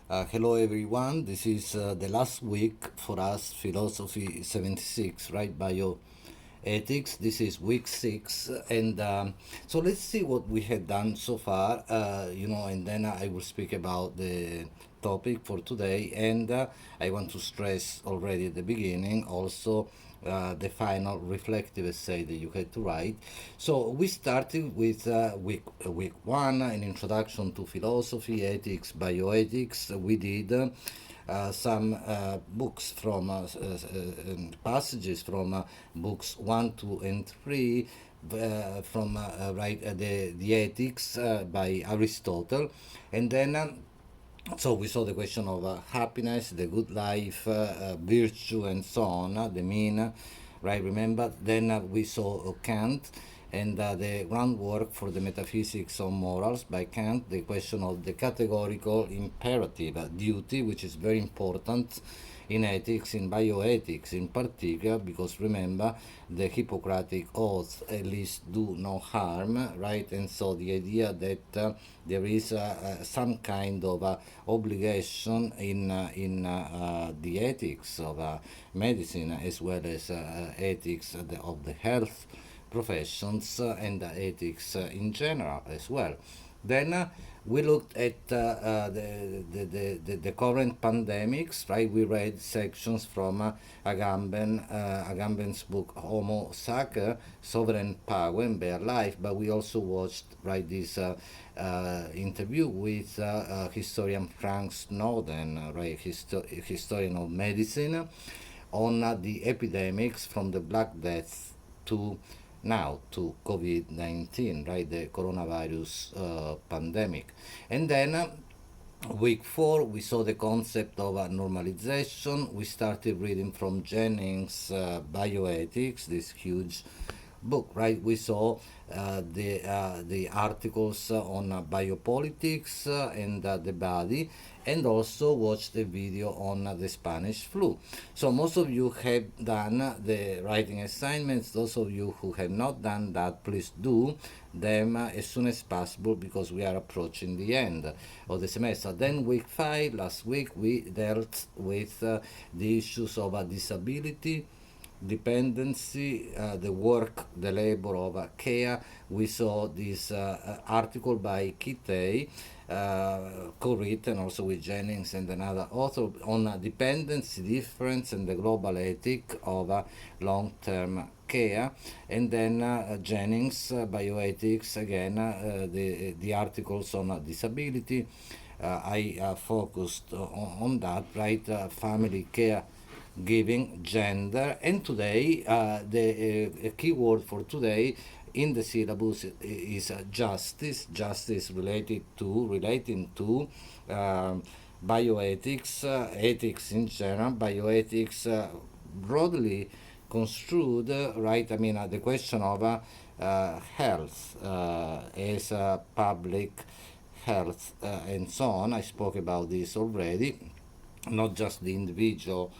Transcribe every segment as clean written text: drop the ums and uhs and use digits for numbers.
Hello everyone. This is the last week for us, Philosophy 76, right? Bioethics. This is week 6, and so let's see what we have done so far. And then I will speak about the topic for today. And I want to stress already at the beginning also the final reflective essay that you had to write. So we started with week one, an introduction to philosophy, ethics, bioethics. We did some books from passages from books 1, 2, and 3 from the Ethics by Aristotle, and then. So we saw the question of happiness, the good life, virtue, and so on, the mean, right? Remember? Then we saw Kant and the groundwork for the metaphysics of morals by Kant, the question of the categorical imperative duty, which is very important in ethics, in bioethics in particular, because remember the Hippocratic oath, at least do no harm, right? And so the idea that there is some kind of obligation in the ethics of medicine as well as ethics of the health professions and ethics in general as well. Then we looked at the current pandemics, right? We read sections from Agamben's book Homo Sacer, Sovereign Power and Bare Life, but we also watched, right, this interview with historian Frank Snowden, right, historian of medicine, on the epidemics from the Black Death to now to COVID 19, right, the coronavirus pandemic. And then week 4, we saw the concept of normalization. We started reading from Jennings' Bioethics, this huge book, right? We saw the articles on biopolitics and the body, and also watched a video on the Spanish flu. So most of you have done the writing assignments. Those of you who have not done that, please do them as soon as possible, because we are approaching the end of the semester. Then week 5, last week, we dealt with the issues of disability, dependency, the work, the labor of care. We saw this article by Kitei, co-written also with Jennings and another author, on dependency difference and the global ethic of long-term care. And then Jennings, bioethics, again, the articles on disability. I focused on that, right? Family care, giving, gender, and today the key word for today in the syllabus is justice. Justice relating to bioethics, ethics in general, bioethics broadly construed, right? I mean, the question of health as public health and so on. I spoke about this already, not just the individual,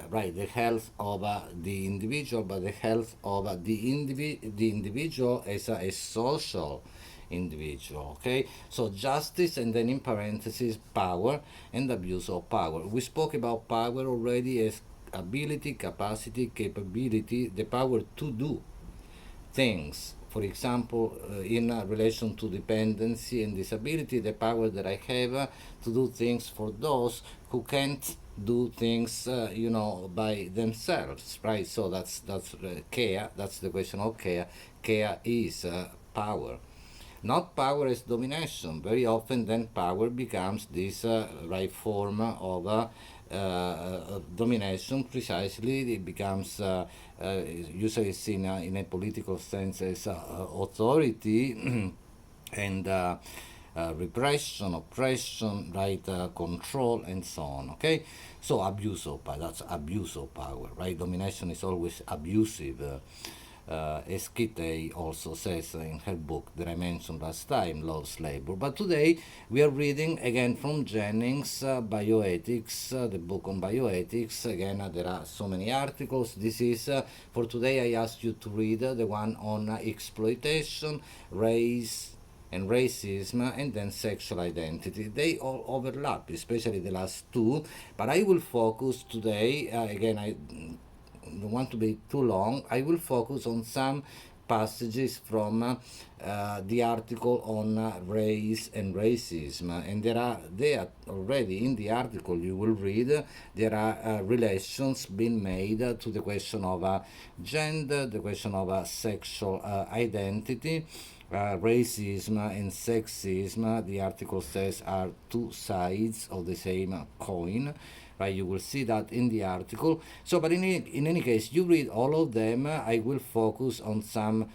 right, the health of the individual, but the health of the individual as a social individual. Okay, so justice, and then in parentheses power and abuse of power. We spoke about power already as ability, capacity, capability, the power to do things. For example, in relation to dependency and disability, the power that I have to do things for those who can't do things, by themselves, right? So that's care. That's the question of care. Care is power, not power as domination. Very often, then power becomes this right form of domination. Precisely, it becomes usually seen in a political sense as authority and repression, oppression, right, control, and so on. Okay, so abuse of power. That's abuse of power, right? Domination is always abusive. As Kitei also says in her book that I mentioned last time, Love's Labor. But today we are reading again from Jennings, Bioethics, the book on bioethics. Again, there are so many articles. This is, for today, I asked you to read the one on exploitation, race, and racism, and then sexual identity. They all overlap, especially the last two. But I will focus today, again, I don't want to be too long. I will focus on some passages from the article on race and racism, and there already in the article you will read there are relations being made to the question of gender, the question of sexual identity. Racism and sexism, the article says, are two sides of the same coin, right? You will see that in the article. So, but in any case, you read all of them. I will focus on some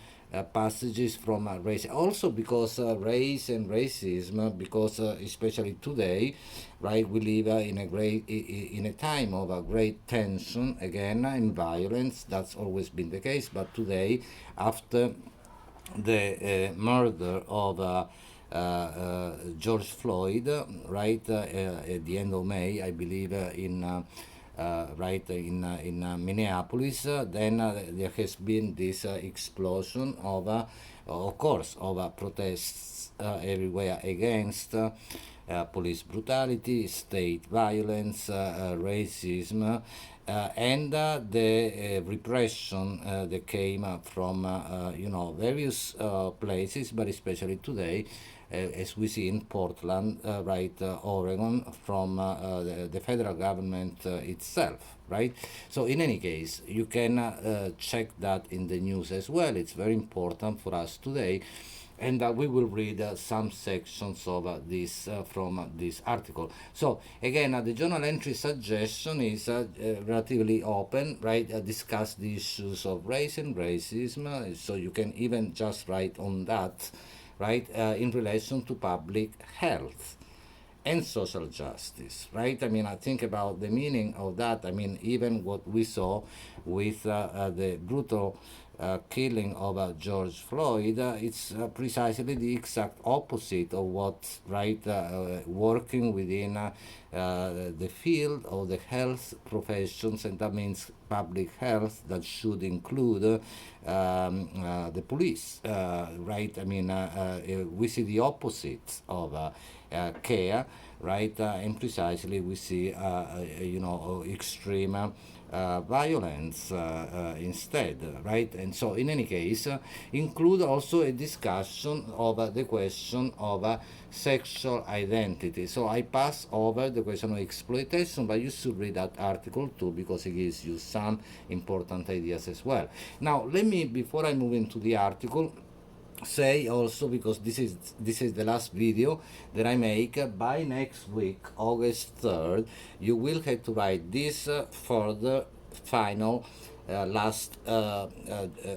passages from race. Also, because race and racism, because especially today, right, we live in a time of great tension again and violence. That's always been the case, but today, after the murder of George Floyd, right at the end of May, I believe, in Minneapolis. Then there has been this explosion of course, of protests everywhere against police brutality, state violence, racism, and the repression that came from various places, but especially today, as we see in Portland, Oregon, from the federal government itself, right? So in any case, you can check that in the news as well. It's very important for us today, and we will read some sections of this from this article. So again, the journal entry suggestion is relatively open, right? Discuss the issues of race and racism, so you can even just write on that, right, in relation to public health and social justice, right? I mean, I think about the meaning of that. I mean, even what we saw with the brutal killing of George Floyd, it's precisely the exact opposite of what, right, working within the field of the health professions, and that means public health that should include the police, right? I mean, we see the opposite of care, right? And precisely we see, extreme violence instead, right? And so, in any case, include also a discussion of the question of sexual identity. So I pass over the question of exploitation, but you should read that article too, because it gives you some important ideas as well. Now, let me, before I move into the article, say also, because this is the last video that I make, by next week, August 3rd, you will have to write this further final last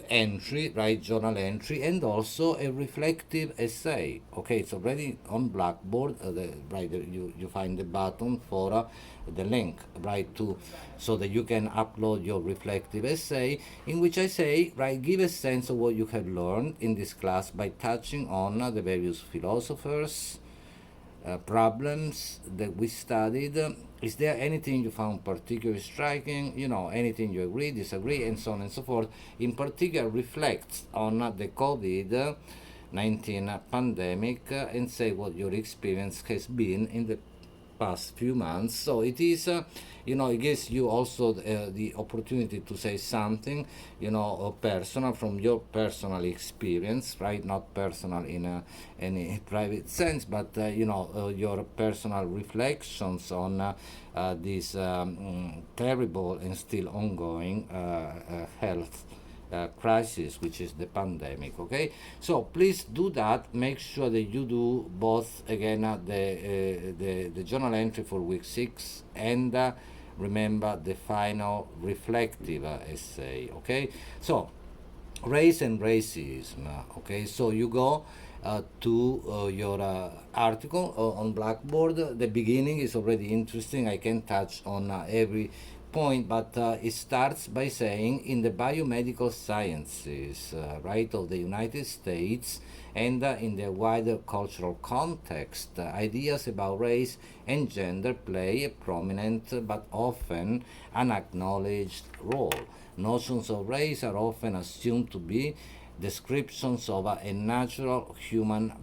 entry, right, journal entry, and also a reflective essay. Okay, it's already on Blackboard, you find the button for the link, right, to, so that you can upload your reflective essay, in which I say, right, give a sense of what you have learned in this class by touching on the various philosophers, problems that we studied. Is there anything you found particularly striking? Anything you agree, disagree, and so on and so forth. In particular, reflect on the COVID-19 pandemic and say what your experience has been in the past few months. So it is, it gives you also the opportunity to say something, personal, from your personal experience, right? Not personal in any private sense, but your personal reflections on this terrible and still ongoing health crisis, which is the pandemic. Okay, so please do that. Make sure that you do both, again, the journal entry for week 6, and remember the final reflective essay. Okay, so race and racism. Okay, so you go to your article on Blackboard. The beginning is already interesting. I can touch on every point, but it starts by saying, in the biomedical sciences, right, of the United States, and in the wider cultural context, ideas about race and gender play a prominent but often unacknowledged role. Notions of race are often assumed to be descriptions of a natural human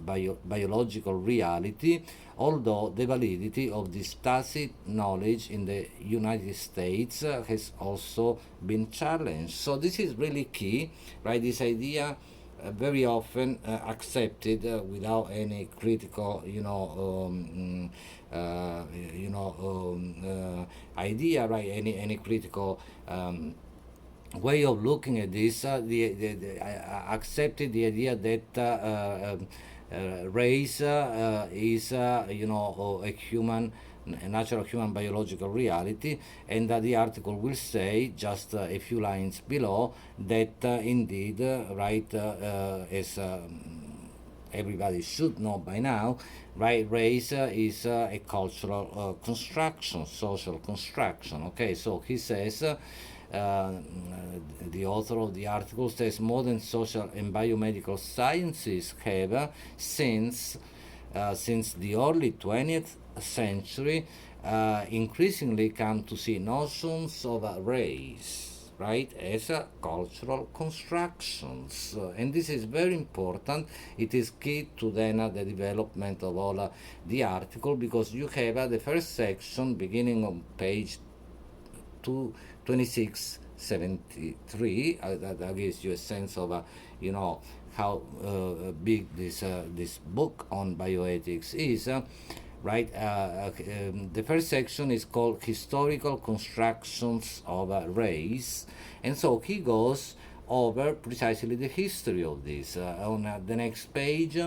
biological reality, although the validity of this tacit knowledge in the United States has also been challenged. So this is really key, right? This idea very often accepted without any critical, idea, right? Any critical way of looking at this. Accepted the idea that race is, a human a natural human biological reality, and the article will say just a few lines below that indeed, right, as everybody should know by now, right, race is a cultural construction, social construction. Okay, so he says, the author of the article says, modern social and biomedical sciences have, since the early 20th century, increasingly come to see notions of race, right, as cultural constructions. And this is very important. It is key to then the development of all the article, because you have the first section beginning on page 2673. That gives you a sense of, how big this book on bioethics is. Right? The first section is called Historical Constructions of Race, and so he goes over precisely the history of this. On the next page,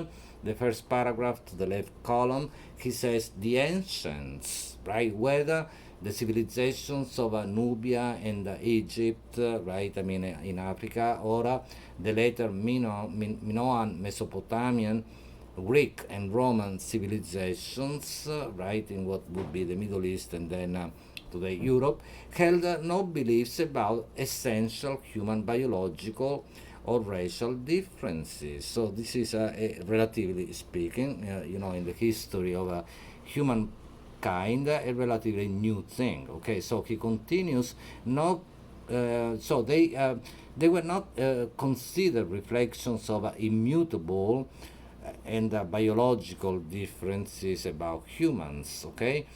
the first paragraph to the left column, he says the ancients, right? Whether the civilizations of Nubia and Egypt, right? I mean, in Africa, or the later Minoan, Mesopotamian, Greek and Roman civilizations, right, in what would be the Middle East and then today Europe, held no beliefs about essential human biological or racial differences. So this is, relatively speaking, in the history of humankind, a relatively new thing. Okay, so he continues. No, so they were not considered reflections of immutable and biological differences about humans. Okay,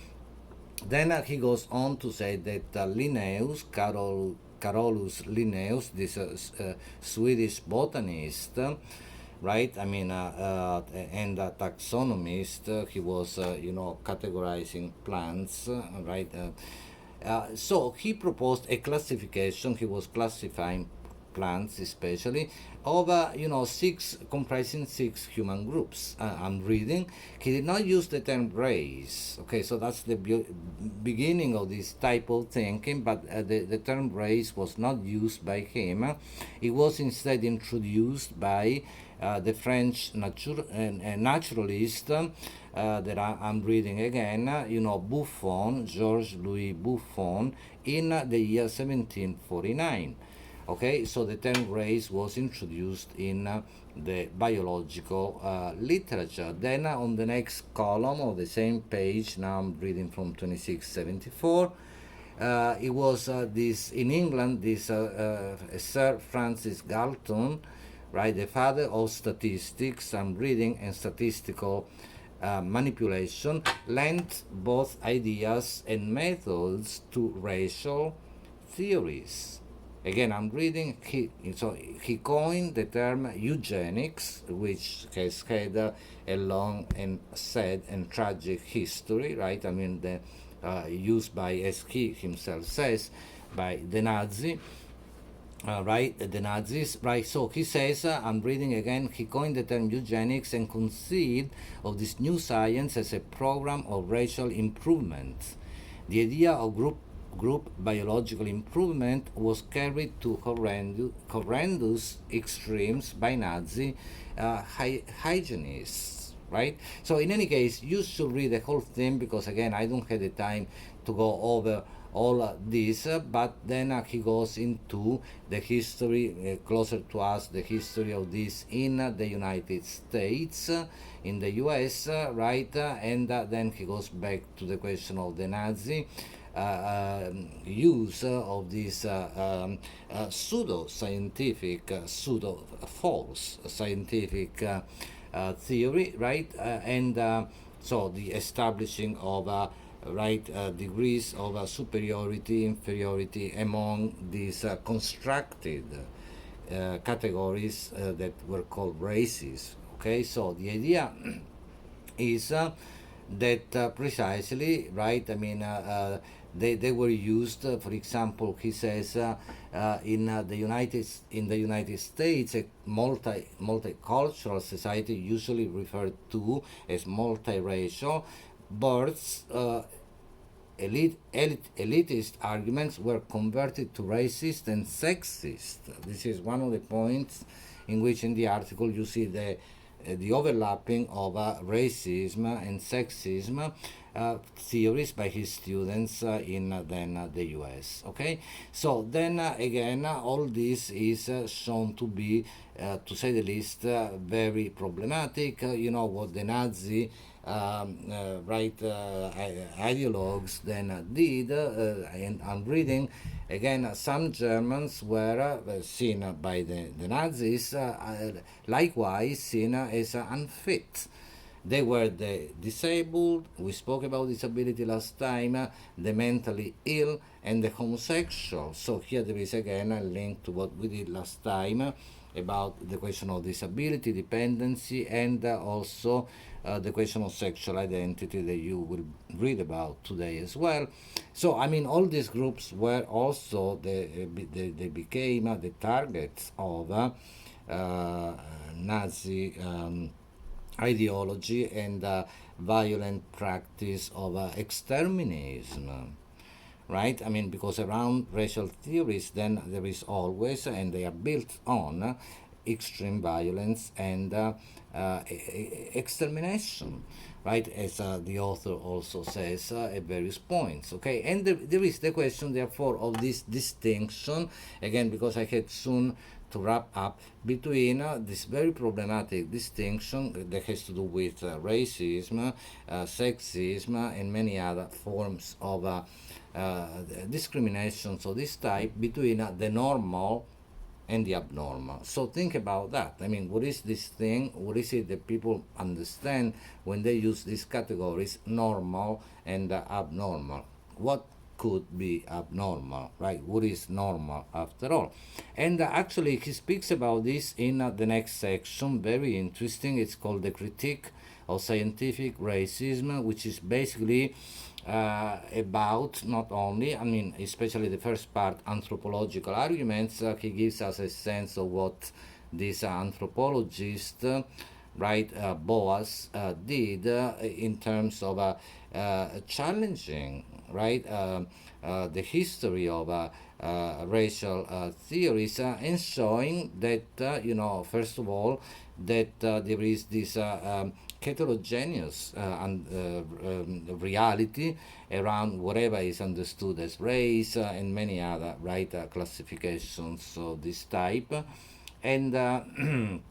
then he goes on to say that Linnaeus, Carolus Linnaeus, this Swedish botanist, right? I mean, and a taxonomist. He was, categorizing plants, right? So he proposed a classification. He was classifying plants, especially of comprising six human groups. I'm reading. He did not use the term race. Okay, so that's the beginning of this type of thinking. But the term race was not used by him. It was instead introduced by the French naturalist that I'm reading again. Buffon, Georges Louis Buffon, in the year 1749. Okay, so the term race was introduced in the biological literature. Then on the next column of the same page, now I'm reading from 2674, it was this, in England, this Sir Francis Galton, right, the father of statistics, I'm reading, and statistical manipulation, lent both ideas and methods to racial theories. Again, I'm reading. He coined the term eugenics, which has had a long and sad and tragic history, right? I mean, used by, as he himself says, by the Nazi, right? The Nazis, right? So he says, I'm reading again. He coined the term eugenics and conceived of this new science as a program of racial improvement. The idea of group biological improvement was carried to horrendous extremes by Nazi hygienists, right? So in any case, you should read the whole thing, because again, I don't have the time to go over all this, but then he goes into the history, closer to us, the history of this in the United States, in the US, right? And then he goes back to the question of the Nazi use of this pseudo-scientific, pseudo-false scientific theory, right? And so the establishing of degrees of superiority, inferiority among these constructed categories that were called races. Okay, so the idea is that precisely, right? I mean, they were used. For example, he says in the United States, a multicultural society, usually referred to as multiracial, births elitist arguments were converted to racist and sexist. This is one of the points in which in the article you see the overlapping of racism and sexism theories by his students in then the US. Okay, so then again, all this is shown to be, to say the least, very problematic. You know what the Nazi ideologues then did, and I'm reading again, some Germans were seen by the Nazis likewise seen as unfit. They were the disabled, we spoke about disability last time, the mentally ill, and the homosexual. So here there is again a link to what we did last time about the question of disability, dependency, and also the question of sexual identity that you will read about today as well. So, I mean, all these groups were also, they became the targets of Nazi ideology and violent practice of exterminism, right? I mean, because around racial theories, then there is always, and they are built on extreme violence and extermination, right? As the author also says at various points, okay? And there is the question, therefore, of this distinction, again, because I had soon to wrap up, between this very problematic distinction that has to do with racism, sexism, and many other forms of discriminations of this type, between the normal and the abnormal. So think about that. I mean, what is this thing? What is it that people understand when they use these categories, normal and abnormal? What could be abnormal, right? What is normal after all? And actually, he speaks about this in the next section, very interesting. It's called The Critique of Scientific Racism, which is basically about not only, I mean, especially the first part, anthropological arguments. He gives us a sense of what this anthropologist, Boas, did in terms of challenging, the history of racial theories, and showing that, first of all, that there is this heterogeneous reality around whatever is understood as race and many other classifications of this type. And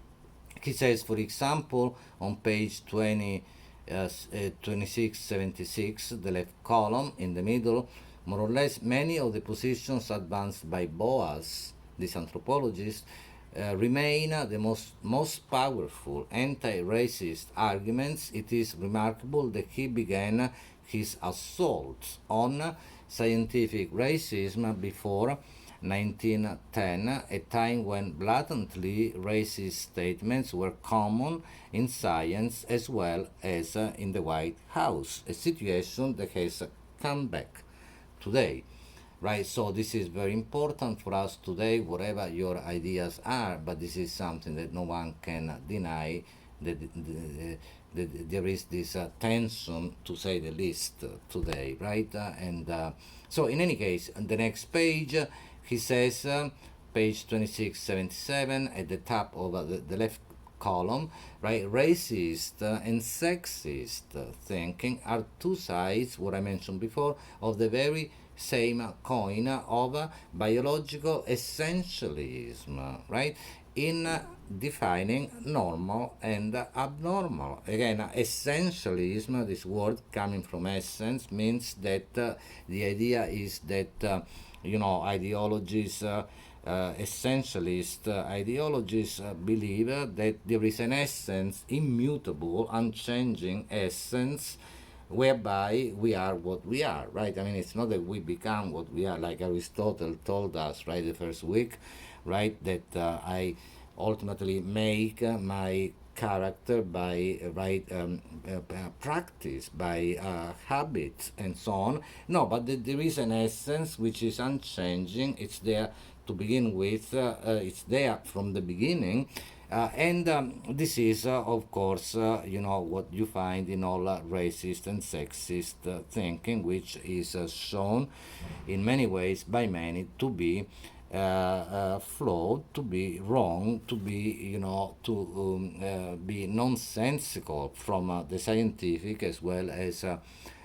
he says, for example, on page 2676, the left column in the middle, more or less many of the positions advanced by Boas, this anthropologist, remain the most powerful anti-racist arguments. It is remarkable that he began his assault on scientific racism before 1910, a time when blatantly racist statements were common in science as well as in the White House, a situation that has come back today. Right, so this is very important for us today, whatever your ideas are, but this is something that no one can deny, that there is this tension, to say the least, today, right? So in any case, on the next page, he says, page 2677, at the top of the left column, right? Racist and sexist thinking are two sides, what I mentioned before, of the very same coin of biological essentialism, right? In defining normal and abnormal. Again, essentialism, this word coming from essence, means that the idea is that ideologies, essentialist ideologies believe that there is an essence, immutable, unchanging essence, whereby we are what we are, right? I mean, it's not that we become what we are, like Aristotle told us, right, the first week, right, that I ultimately make my character by practice, by habits, and so on. No, but there is an essence which is unchanging. It's there to begin with. It's there from the beginning. And this is, of course, what you find in all racist and sexist thinking, which is shown in many ways by many to be flawed, to be wrong, to be, be nonsensical from the scientific as well as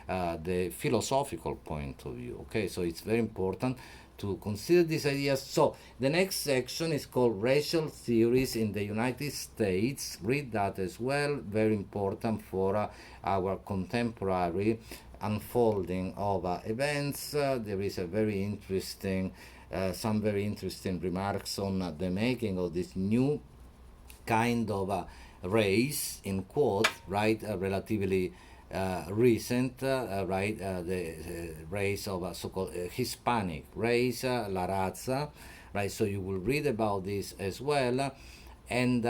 the philosophical point of view. Okay, so it's very important to consider these ideas. So the next section is called Racial Theories in the United States. Read that as well, very important for our contemporary unfolding of events. There is a very interesting, some very interesting remarks on the making of this new kind of race, in quote, right, relatively recent, right, the race of so-called Hispanic race, La Raza, right, so you will read about this as well. And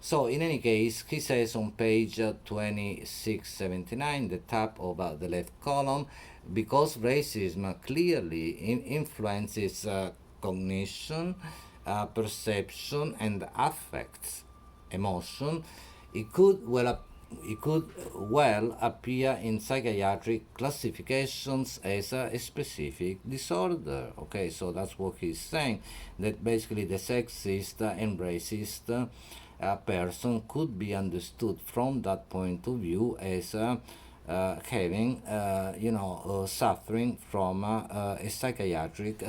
so in any case, he says on page 2679, the top of the left column, because racism clearly influences cognition, perception, and affects emotion, it could well appear in psychiatric classifications as a specific disorder. Okay, so that's what he's saying, that basically the sexist and racist person could be understood from that point of view as having, suffering from a psychiatric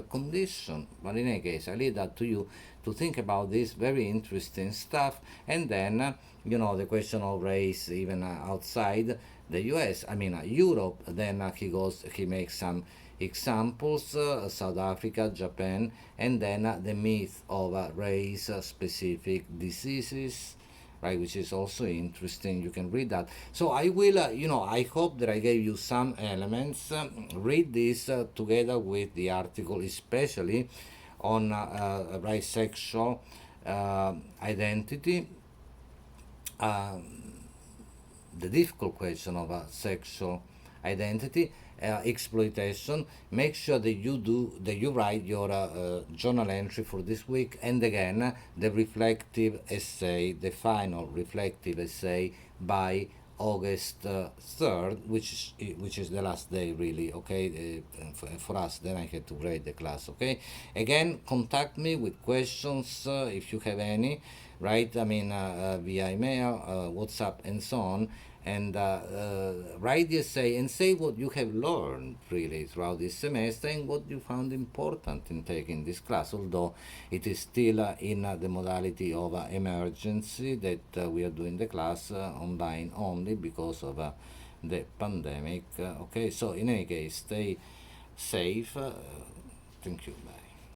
condition. But in any case, I leave that to you to think about this very interesting stuff. And then, the question of race, even outside the US, I mean, Europe, then he makes some examples, South Africa, Japan, and then the myth of race specific diseases, right, which is also interesting. You can read that. So I will, I hope that I gave you some elements. Read this together with the article, especially on sexual identity, the difficult question of sexual identity, exploitation. Make sure that you write your journal entry for this week, and again the reflective essay, the final reflective essay by August 3rd, which is the last day, really. Okay, for us, then I had to grade the class. Okay, again, contact me with questions if you have any, right? I mean, via email, WhatsApp, and so on. And write the essay and say what you have learned really throughout this semester and what you found important in taking this class, although it is still in the modality of emergency that we are doing the class online only because of the pandemic. Okay, so in any case, stay safe. Thank you. Bye.